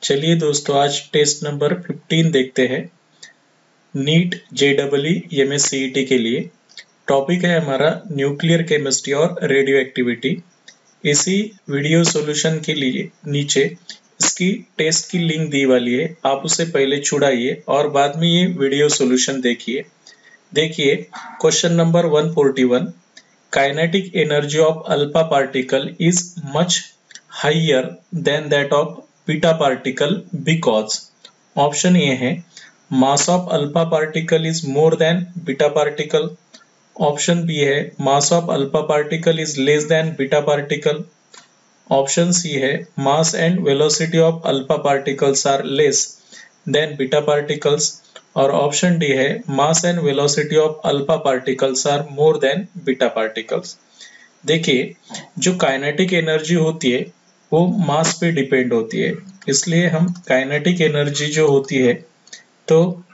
चलिए दोस्तों, आज टेस्ट नंबर 15 देखते हैं। नीट JEE MSCET के लिए टॉपिक है हमारा न्यूक्लियर केमिस्ट्री और रेडियो एक्टिविटी। इसी वीडियो सॉल्यूशन के लिए नीचे इसकी टेस्ट की लिंक दी वाली है, आप उसे पहले छुड़ाइए और बाद में ये वीडियो सॉल्यूशन देखिए। Question number 141, kinetic energy of alpha particle is much higher than that of beta particle because. Option A है mass of alpha particle is more than beta particle. Option B है mass of alpha particle is less than beta particle. Option C है mass and velocity of alpha particles are less than beta particles. और option D है mass and velocity of alpha particles are more than beta particles. देखिए, जो kinetic energy होती है वो मास पे depend होती है, इसलिए हम काइनेटिक एनर्जी जो होती है तो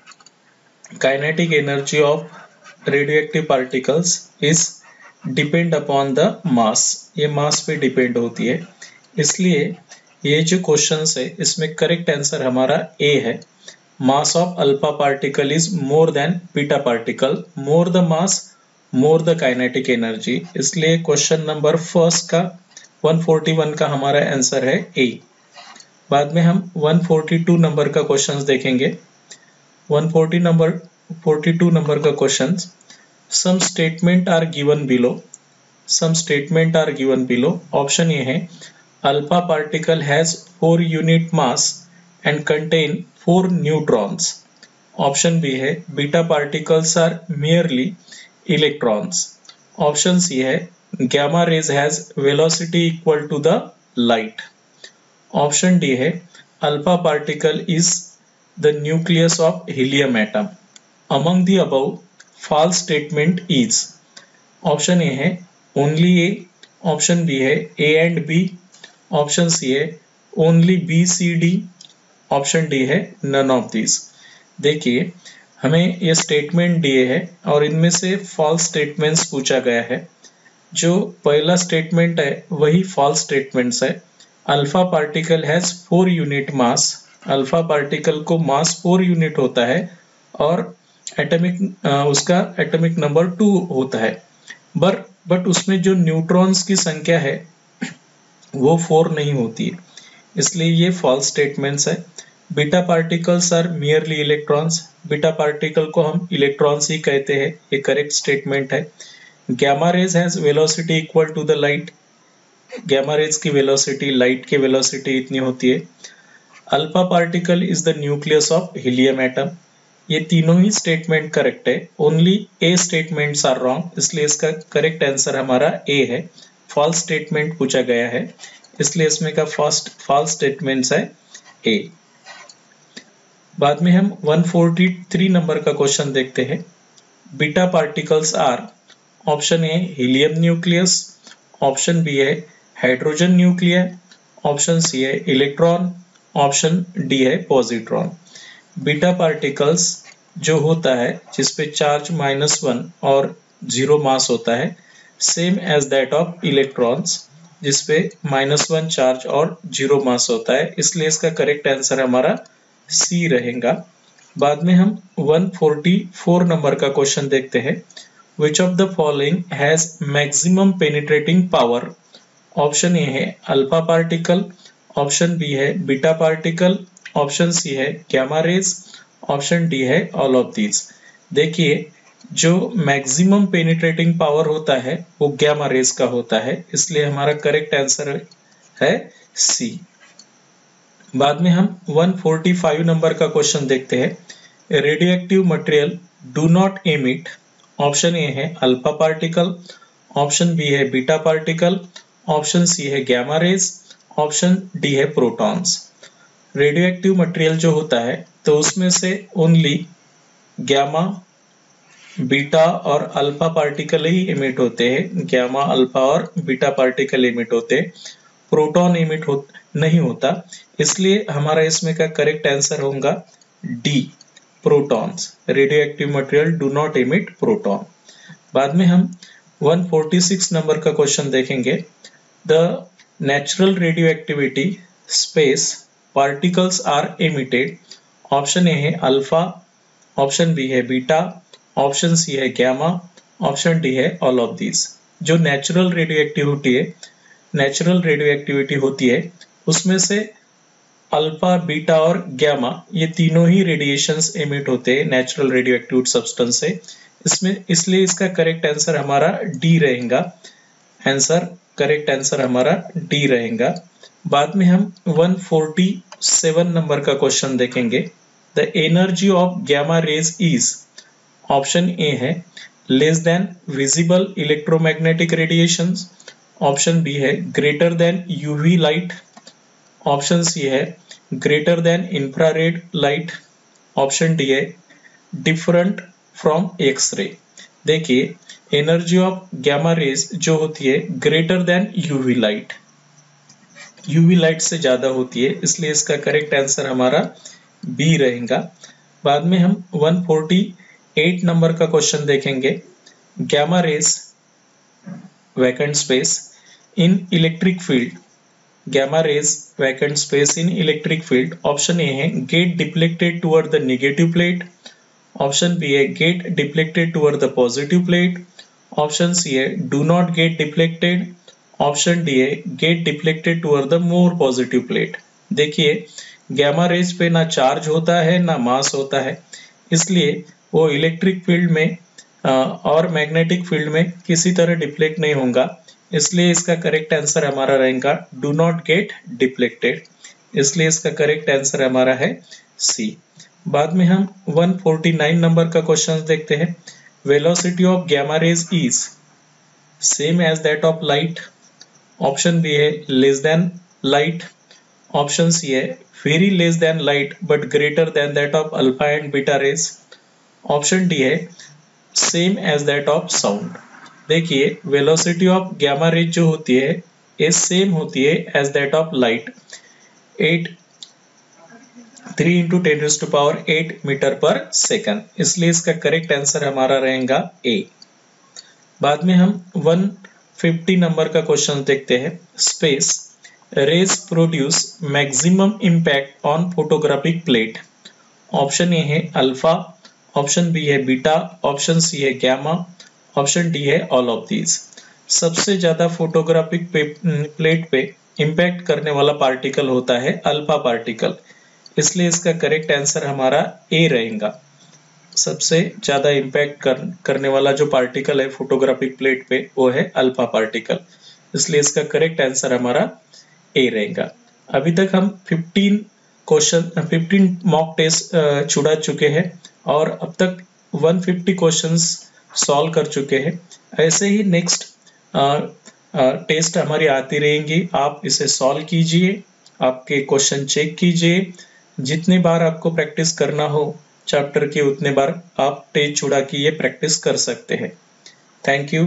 kinetic energy of radioactive particles is depend upon the mass, ये मास पे डिपेंड होती है। इसलिए ये जो क्वेश्चंस है इसमें करेक्ट आंसर हमारा ए है, mass of alpha particle is more than beta particle, more the mass more the kinetic energy. इसलिए क्वेश्चन नंबर फर्स्ट का 141 का हमारा आंसर है ए। बाद में हम 142 नंबर का क्वेश्चंस देखेंगे। 142 नंबर का question, some statement are given below. Some statement are given below. Option A है alpha particle has 4 unit mass and contain 4 neutrons. Option B है beta particles are merely electrons. Option C है gamma rays has velocity equal to the light. Option D है alpha particle is the nucleus of helium atom. Among the above false statement is. Option A है only A. Option B है A and B. Option C है only B, C, D. Option D है none of these. देखिए, हमें ये statement दिए है और इनमें से फॉल्स स्टेटमेंट्स पूछा गया है। जो पहला स्टेटमेंट है वही फॉल्स स्टेटमेंट्स है। Alpha particle has 4 unit mass. Alpha particle को मास 4 यूनिट होता है और उसका एटॉमिक नंबर 2 होता है, बट उसमें जो न्यूट्रॉन्स की संख्या है वो 4 नहीं होती है, इसलिए ये फॉल्स स्टेटमेंट्स है। Beta particles are merely electrons. Beta particle को हम इलेक्ट्रॉन्स ही कहते हैं, ये करेक्ट स्टेटमेंट है। Gamma rays has velocity equal to the light. Gamma rays की velocity लाइट की velocity इतनी होती है। Alpha particle is the nucleus of helium atom. ये तीनों ही स्टेटमेंट करेक्ट है, only A statements are wrong, इसलिए इसका करेक्ट आंसर हमारा ए है। फॉल्स स्टेटमेंट पूछा गया है, इसलिए इसमें का फर्स्ट फॉल्स स्टेटमेंट्स है ए। बाद में हम 143 नंबर का क्वेश्चन देखते हैं। Beta particles are. Option A helium nucleus. Option B है हाइड्रोजन न्यूक्लियर। ऑप्शन सी है इलेक्ट्रॉन। ऑप्शन डी है पॉजिट्रॉन। बीटा पार्टिकल्स जो होता है जिसपे चार्ज -1 और 0 मास होता है, same as that of electrons जिसपे -1 चार्ज और 0 मास होता है, इसलिए इसका करेक्ट आंसर हमारा सी रहेगा। बाद में हम 144 नंबर का क्वेश्चन देखते हैं। Which of the following has maximum penetrating power? Option A है अल्फा पार्टिकल। ऑप्शन बी है बीटा पार्टिकल। ऑप्शन सी है गैमा रेज। ऑप्शन डी है ऑल ऑफ दीज। देखिए, जो मैक्सिमम पेनिट्रेटिंग पावर होता है वो गैमा रेज का होता है, इसलिए हमारा करेक्ट आंसर है सी। बाद में हम 145 नंबर का क्वेश्चन देखते हैं। Radio active material do not emit. Option A है अल्फा पार्टिकल। ऑप्शन बी है बीटा पार्टिकल। ऑप्शन सी है गैमा रेज। ऑप्शन डी है प्रोटॉन्स। रेडियो एक्टिव मटेरियल जो होता है तो उसमें से ओनली गैमा, बीटा और अल्फा पार्टिकल ही इमिट होते हैं। गैमा, अल्फा और बीटा पार्टिकल इमिट होते हैं, प्रोटॉन इमिट नहीं होता, इसलिए हमारा इसमें का करेक्ट आंसर होगा D, protons. Radio active material do not emit proton. बाद में हम 146 नंबर का क्वेश्चन देखेंगे। The natural radio activity space particles are emitted? Option A है अल्फा, ऑप्शन बी है बीटा, ऑप्शन सी है गैमा, ऑप्शन डी है ऑल ऑफ दीज। जो नेचुरल रेडियो एक्टिविटी होती है उसमें से अल्फा, बीटा और गैमा ये तीनों ही रेडिएशंस एमिट होते हैं नेचुरल रेडियो एक्टिव सब्सटेंस से। इसलिए इसका करेक्ट आंसर हमारा डी रहेगा। करेक्ट आंसर हमारा डी रहेगा। बाद में हम 147 नंबर का क्वेश्चन देखेंगे। The energy of gamma rays is, option A है less than visible electromagnetic radiations, option B है greater than UV light, option C है greater than infrared light, option D है डिफरेंट फ्रॉम एक्सरे। देखिए energy of gamma rays जो होती है greater than UV light से ज्यादा होती है, इसलिए इसका करेक्ट आंसर हमारा बी रहेगा। बाद में हम 148 नंबर का क्वेश्चन देखेंगे। Gamma rays vacant space in electric field, gamma rays vacant space in electric field, option A है get deflected toward the negative plate, option B है get deflected toward the positive plate, option C है do not get deflected, option D है get deflected toward the more positive plate. देखिए gamma rays पे ना charge होता है ना मास होता है, इसलिए वो इलेक्ट्रिक फील्ड में और मैग्नेटिक फील्ड में किसी तरह डिफ्लेक्ट नहीं होगा, इसलिए इसका करेक्ट आंसर हमारा रहेगा डू नॉट गेट डिफ्लेक्टेड, इसलिए इसका करेक्ट आंसर हमारा है सी। बाद में हम 149 नंबर का क्वेश्चन देखते हैं। Velocity of gamma rays is same as that of light, option B है less than light, option C है very less than light but greater than that of alpha and beta rays, option D है same as that of sound. देखिए velocity of gamma rays जो होती है ये same होती है as that of light, 3 × 10⁸ metre पर सेकंड, इसलिए इसका करेक्ट आंसर हमारा रहेगा ए। बाद में हम 150 नंबर का क्वेश्चन देखते हैं। Space raise produce maximum impact on photographic plate, option A है अल्फा, ऑप्शन बी है बीटा, ऑप्शन सी है गैमा, ऑप्शन डी है ऑल ऑफ दीज। सबसे ज्यादा फोटोग्राफिक प्लेट पे इम्पैक्ट करने वाला पार्टिकल होता है अल्फा पार्टिकल, इसलिए इसका करेक्ट आंसर हमारा ए रहेगा। सबसे ज्यादा इम्पैक्ट करने वाला जो पार्टिकल है फोटोग्राफिक प्लेट पे वो है अल्फा पार्टिकल, इसलिए इसका करेक्ट आंसर हमारा ए रहेगा। अभी तक हम 15 मॉक टेस्ट छुड़ा चुके हैं और अब तक 150 क्वेश्चंस सॉल्व कर चुके हैं। ऐसे ही नेक्स्ट टेस्ट हमारी आती रहेंगी, आप इसे सॉल्व कीजिए, आपके क्वेश्चन चेक कीजिए, जितने बार आपको प्रैक्टिस करना हो चैप्टर के उतने बार आप टेस्ट छुड़ा के ये प्रैक्टिस कर सकते हैं। Thank you.